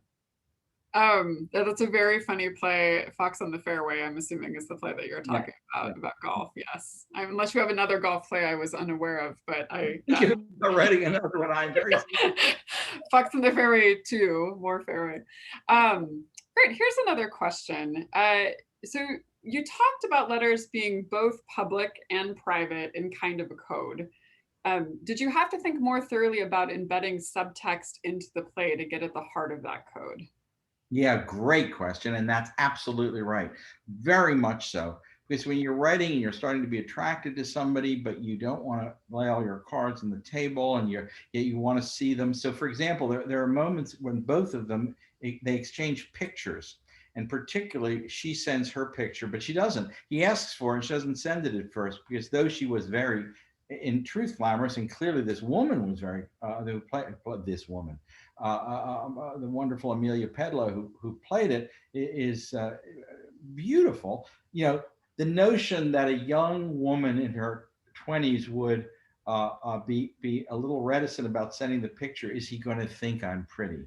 That's a very funny play. Fox on the Fairway, I'm assuming, is the play that you're talking about golf. Yes. Unless you have another golf play I was unaware of, but You're writing another one. I'm very Fox on the Fairway 2, more Fairway. Great. Here's another question. So you talked about letters being both public and private in kind of a code. Did you have to think more thoroughly about embedding subtext into the play to get at the heart of that code? Yeah, great question. And that's absolutely right. Very much so. Because when you're writing and you're starting to be attracted to somebody, but you don't want to lay all your cards on the table, and you want to see them. So for example, there are moments when both of them, they exchange pictures. And particularly, she sends her picture, but she doesn't. He asks for it and she doesn't send it at first, because though she was very, in truth, glamorous, and clearly this woman was very, this woman, the wonderful Amelia Pedlow, who played it, is beautiful. The notion that a young woman in her 20s would be a little reticent about sending the picture. Is he going to think I'm pretty?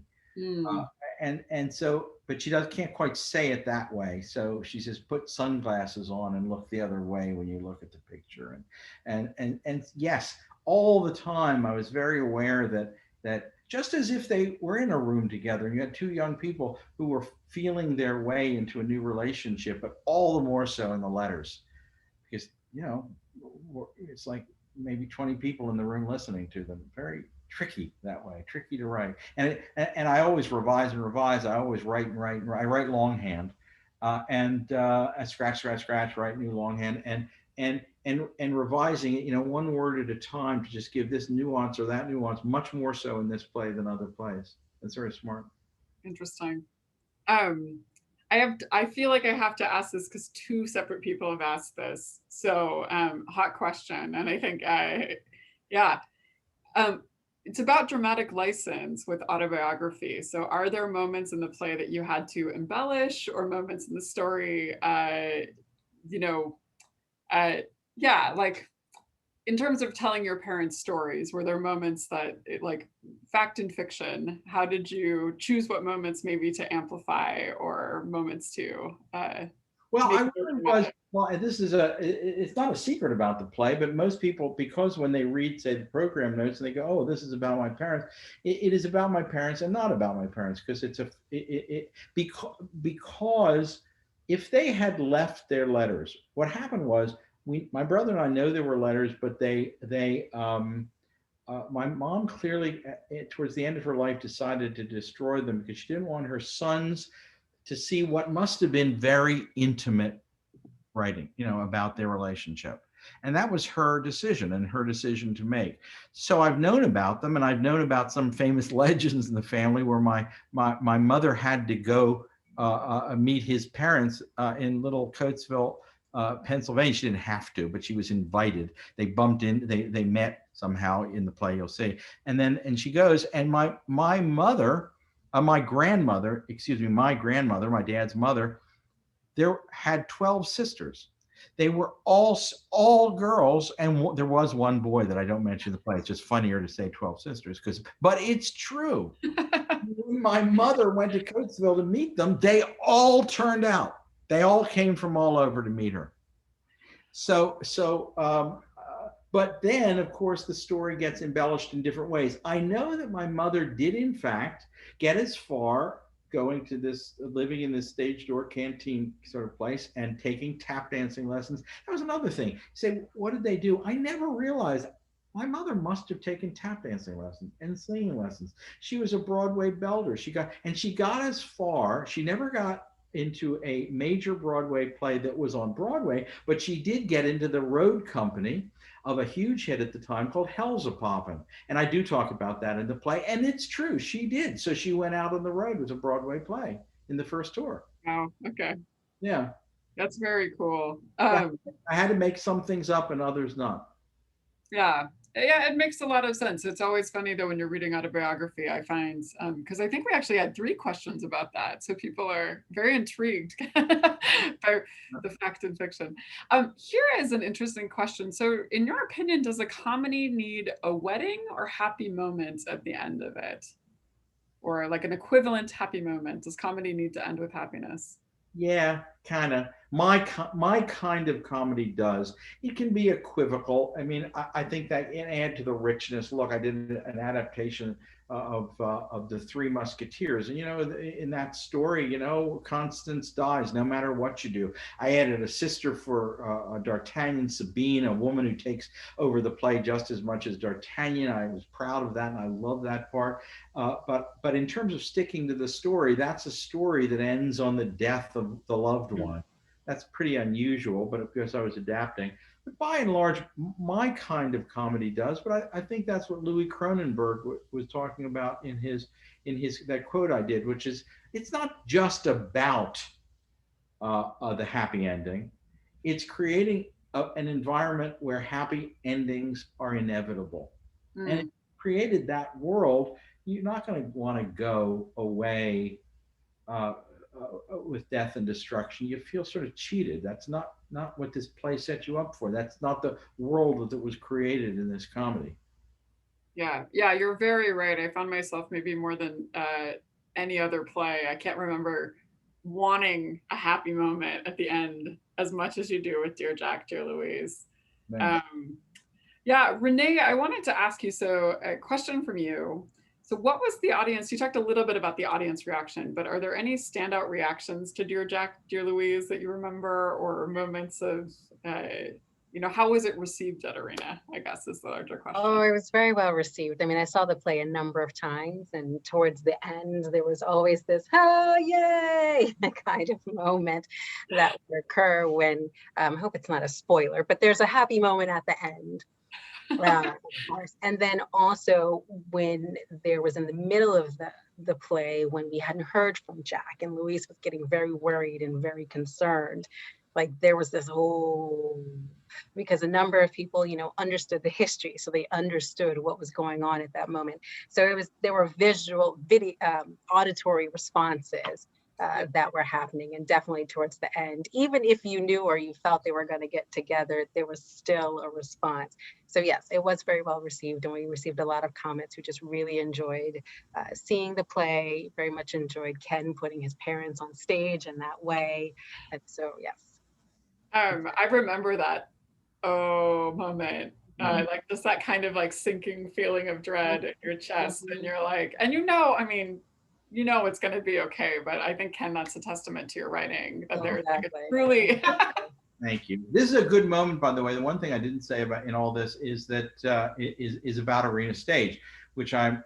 And so, but she can't quite say it that way. So she says, put sunglasses on and look the other way when you look at the picture. And yes, all the time I was very aware that just as if they were in a room together and you had two young people who were feeling their way into a new relationship, but all the more so in the letters, because, it's like maybe 20 people in the room listening to them. Very tricky that way, tricky to write. And I always revise and revise. I always write and write. I write longhand, and I scratch, write new longhand, and revising it, one word at a time to just give this nuance or that nuance, much more so in this play than other plays. That's very smart. Interesting. I feel like I have to ask this because two separate people have asked this. So hot question. And I think, it's about dramatic license with autobiography. So are there moments in the play that you had to embellish, or moments in the story, like in terms of telling your parents' stories, were there moments that, like fact and fiction, how did you choose what moments maybe to amplify or moments to this is it's not a secret about the play, but most people, because when they read, say, the program notes and they go, oh, this is about my parents, it is about my parents and not about my parents, because because if they had left their letters, what happened was, my brother and I know there were letters, but my mom clearly, towards the end of her life, decided to destroy them because she didn't want her sons to see what must have been very intimate writing, about their relationship. And that was her decision and her decision to make. So I've known about them, and I've known about some famous legends in the family where my mother had to go meet his parents in Little Coatesville, Pennsylvania. She didn't have to, but she was invited. They bumped in, they met somehow in the play, you'll see. And she goes, and my grandmother, my dad's mother, there had 12 sisters. They were all girls, and there was one boy that I don't mention in the play. It's just funnier to say 12 sisters, but it's true. When my mother went to Coatesville to meet them, they all turned out. They all came from all over to meet her. But then, of course, the story gets embellished in different ways. I know that my mother did, in fact, get as far going to living in this stage door canteen sort of place and taking tap dancing lessons. That was another thing. You say, what did they do? I never realized my mother must have taken tap dancing lessons and singing lessons. She was a Broadway belter. She got as far. She never got into a major Broadway play that was on Broadway, but she did get into the road company of a huge hit at the time called Hell's A-Poppin'. And I do talk about that in the play, and it's true, she did. So she went out on the road with a Broadway play in the first tour. Oh, okay. Yeah. That's very cool. I had to make some things up and others not. Yeah, it makes a lot of sense. It's always funny though when you're reading autobiography, I find, because I think we actually had 3 questions about that. So people are very intrigued by the fact and fiction. Here is an interesting question. So in your opinion, does a comedy need a wedding or happy moments at the end of it? Or like an equivalent happy moment? Does comedy need to end with happiness? Yeah, kind of. My kind of comedy does. It can be equivocal. I mean, I think that can add to the richness. Look, I did an adaptation of the Three Musketeers, and in that story, Constance dies no matter what you do. I added a sister for D'Artagnan, Sabine, a woman who takes over the play just as much as D'Artagnan. I was proud of that, and I love that part. But in terms of sticking to the story, that's a story that ends on the death of the loved one. That's pretty unusual, but of course I was adapting. But by and large, my kind of comedy does. But I think that's what Louis Cronenberg was talking about in his that quote I did, which is, it's not just about the happy ending. It's creating an environment where happy endings are inevitable. And if you created that world, you're not going to want to go away with death and destruction. You feel sort of cheated. That's not what this play set you up for. That's not the world that was created in this comedy. Yeah, you're very right. I found myself maybe more than any other play, I can't remember wanting a happy moment at the end as much as you do with Dear Jack, Dear Louise. Yeah, Renée, I wanted to ask you, so a question from you. So what was the audience? You talked a little bit about the audience reaction, but are there any standout reactions to Dear Jack, Dear Louise that you remember, or moments of, how was it received at Arena, I guess is the larger question. Oh, it was very well received. I mean, I saw the play a number of times, and towards the end, there was always this, oh, yay, kind of moment that would occur when, I hope it's not a spoiler, but there's a happy moment at the end. Of course. And then also when there was in the middle of the play, when we hadn't heard from Jack and Louise was getting very worried and very concerned, like there was this whole, because a number of people, understood the history. So they understood what was going on at that moment. So there were auditory responses that were happening, and definitely towards the end, even if you knew or you felt they were going to get together, there was still a response. So yes, it was very well received, and we received a lot of comments who just really enjoyed seeing the play, very much enjoyed Ken putting his parents on stage in that way. And so yes. I remember that moment. Like just that kind of like sinking feeling of dread in your chest, and you're like, and it's going to be okay. But I think, Ken, that's a testament to your writing, that there's like a truly. Thank you. This is a good moment, by the way. The one thing I didn't say about in all this is that is about Arena Stage, which I've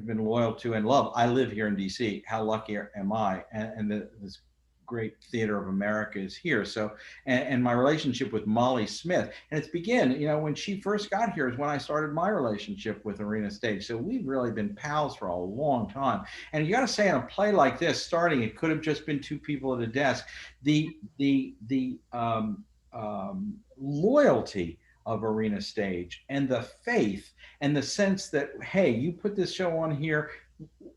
been loyal to and love. I live here in DC. How lucky am I? And this great theater of America is here. So, and my relationship with Molly Smith, and it's began, when she first got here is when I started my relationship with Arena Stage. So we've really been pals for a long time. And you got to say, in a play like this, starting, it could have just been two people at a desk. The loyalty of Arena Stage and the faith and the sense that, hey, you put this show on here,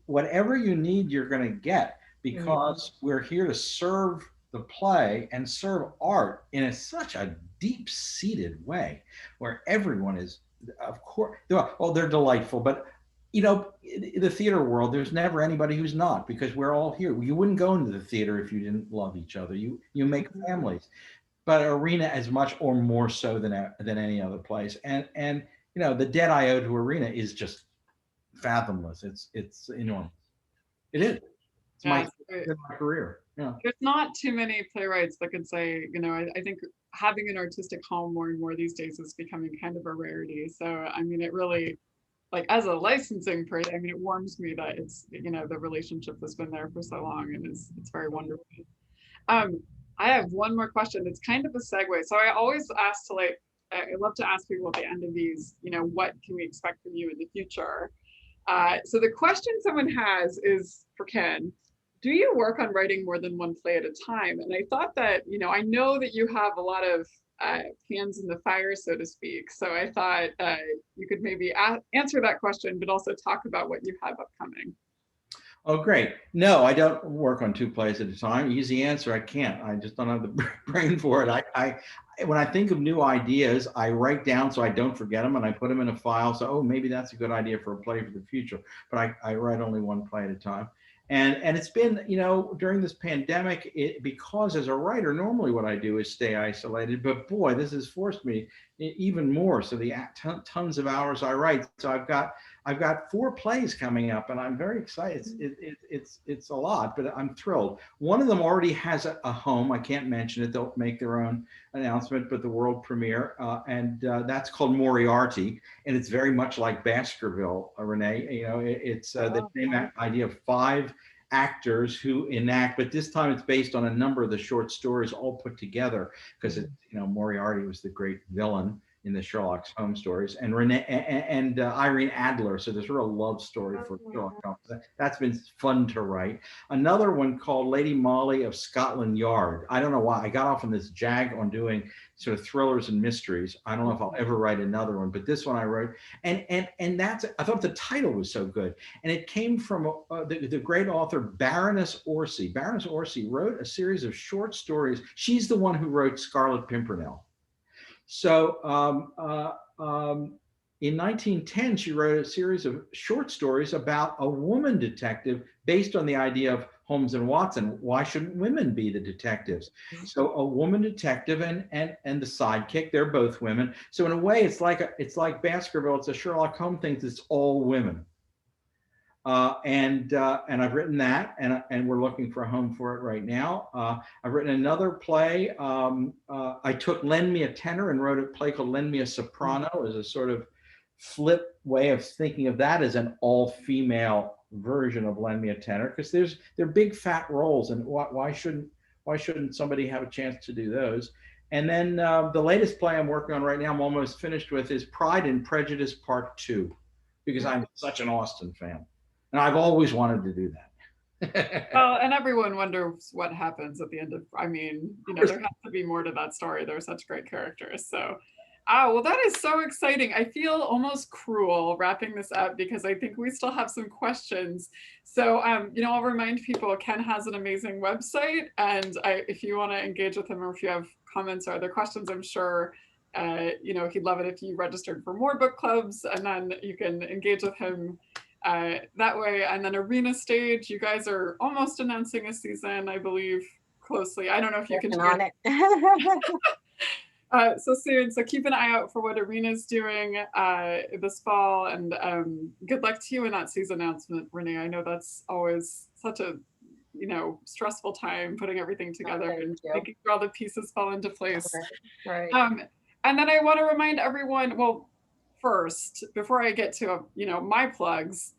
whatever you need, you're going to get, because we're here to serve the play and serve art in such a deep-seated way, where everyone is, of course, they're delightful, but the theater world, there's never anybody who's not, because we're all here. You wouldn't go into the theater if you didn't love each other. You make families, but Arena as much or more so than any other place. And the debt I owe to Arena is just fathomless. It's enormous. It is. It's my career. Yeah. There's not too many playwrights that could say, I think having an artistic home more and more these days is becoming kind of a rarity. So, I mean, it really, like, as a licensing person, I mean, it warms me that it's, the relationship that's been there for so long, and it's very wonderful. I have one more question. It's kind of a segue. So I always ask I love to ask people at the end of these, what can we expect from you in the future? So the question someone has is for Ken. Do you work on writing more than one play at a time? And I thought that, I know that you have a lot of hands in the fire, so to speak. So I thought you could maybe answer that question, but also talk about what you have upcoming. Oh, great. No, I don't work on two plays at a time. Easy answer, I can't. I just don't have the brain for it. I when I think of new ideas, I write down so I don't forget them, and I put them in a file. So, maybe that's a good idea for a play for the future. But I write only one play at a time. And it's been, during this pandemic, because as a writer, normally what I do is stay isolated. But boy, this has forced me even more. So the tons of hours I write. So I've got 4 plays coming up, and I'm very excited. It's a lot, but I'm thrilled. One of them already has a home. I can't mention it. They'll make their own announcement, but the world premiere, and that's called Moriarty, and it's very much like Baskerville, Renee. It's the same idea of 5 actors who enact, but this time it's based on a number of the short stories all put together, because Moriarty was the great villain in the Sherlock Holmes stories, and Renée and Irene Adler. So there's a real love story for Sherlock Holmes. That's been fun to write. Another one called Lady Molly of Scotland Yard. I don't know why I got off on this jag on doing sort of thrillers and mysteries. I don't know if I'll ever write another one, but this one I wrote, and that's, I thought the title was so good, and it came from the great author Baroness Orsi. Baroness Orsi wrote a series of short stories. She's the one who wrote Scarlet Pimpernel. So in 1910, she wrote a series of short stories about a woman detective based on the idea of Holmes and Watson. Why shouldn't women be the detectives? So a woman detective and the sidekick, they're both women. So in a way, it's like Baskerville. It's a Sherlock Holmes thing. It's all women. And I've written that, and we're looking for a home for it right now. I've written another play. I took Lend Me a Tenor and wrote a play called Lend Me a Soprano, as a sort of flip way of thinking of that as an all-female version of Lend Me a Tenor, because they're big fat roles, and why shouldn't somebody have a chance to do those? And then the latest play I'm working on right now, I'm almost finished with, is Pride and Prejudice Part 2, because I'm such an Austen fan. And I've always wanted to do that. Well, and everyone wonders what happens at the end of, there has to be more to that story. They're such great characters. So, well, that is so exciting. I feel almost cruel wrapping this up, because I think we still have some questions. So, I'll remind people, Ken has an amazing website. And if you want to engage with him, or if you have comments or other questions, I'm sure he'd love it if you registered for more book clubs, and then you can engage with him that way. And then Arena Stage, you guys are almost announcing a season, I believe, closely. I don't know if you can on it. So soon. So keep an eye out for what Arena's doing this fall, and good luck to you in that season announcement, Renée. I know that's always such a stressful time, putting everything together and making sure all the pieces fall into place. Right. And then I want to remind everyone, well, first, before I get to my plugs,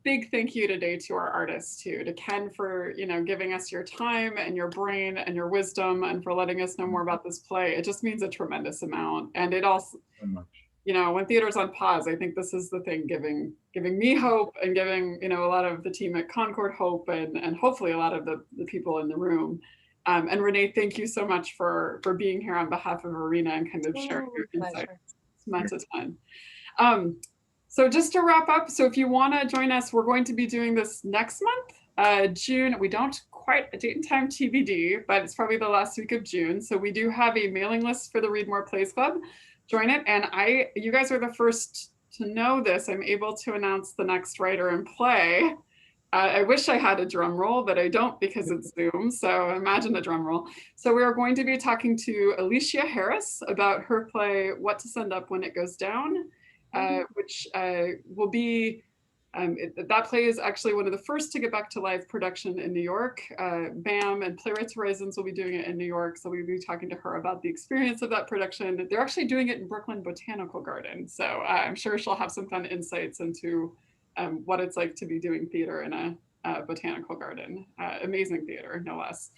Big thank you today to our artists too, to Ken for, giving us your time and your brain and your wisdom and for letting us know more about this play. It just means a tremendous amount. And it also, So much. when theater's on pause, I think this is the thing, giving me hope and giving, a lot of the team at Concord hope and hopefully a lot of the people in the room. And Renée, thank you so much for being here on behalf of Arena and kind of sharing your insights. It's meant a ton. So just to wrap up, so if you want to join us, we're going to be doing this next month, June. We don't quite a date and time TBD, but it's probably the last week of June. So we do have a mailing list for the Read More Plays Club. Join it. And you guys are the first to know this. I'm able to announce the next writer and play. I wish I had a drum roll, but I don't because it's Zoom. So imagine a drum roll. So we are going to be talking to Alicia Harris about her play, What to Send Up When It Goes Down, which will be, that play is actually one of the first to get back to live production in New York. BAM and Playwrights Horizons will be doing it in New York. So we'll be talking to her about the experience of that production. They're actually doing it in Brooklyn Botanical Garden. So I'm sure she'll have some fun insights into what it's like to be doing theater in a botanical garden. Amazing theater, no less.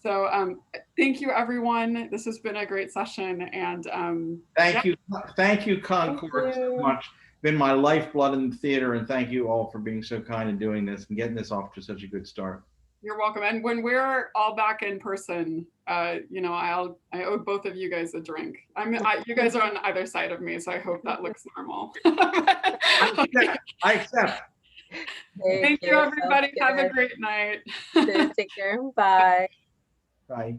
So thank you, everyone. This has been a great session. And thank you, Concord, so much. Been my lifeblood in the theater, and thank you all for being so kind and doing this and getting this off to such a good start. You're welcome. And when we're all back in person, I owe both of you guys a drink. You guys are on either side of me, so I hope that looks normal. I accept. Thank you, everybody. Have a great night. Take care. Bye. Bye.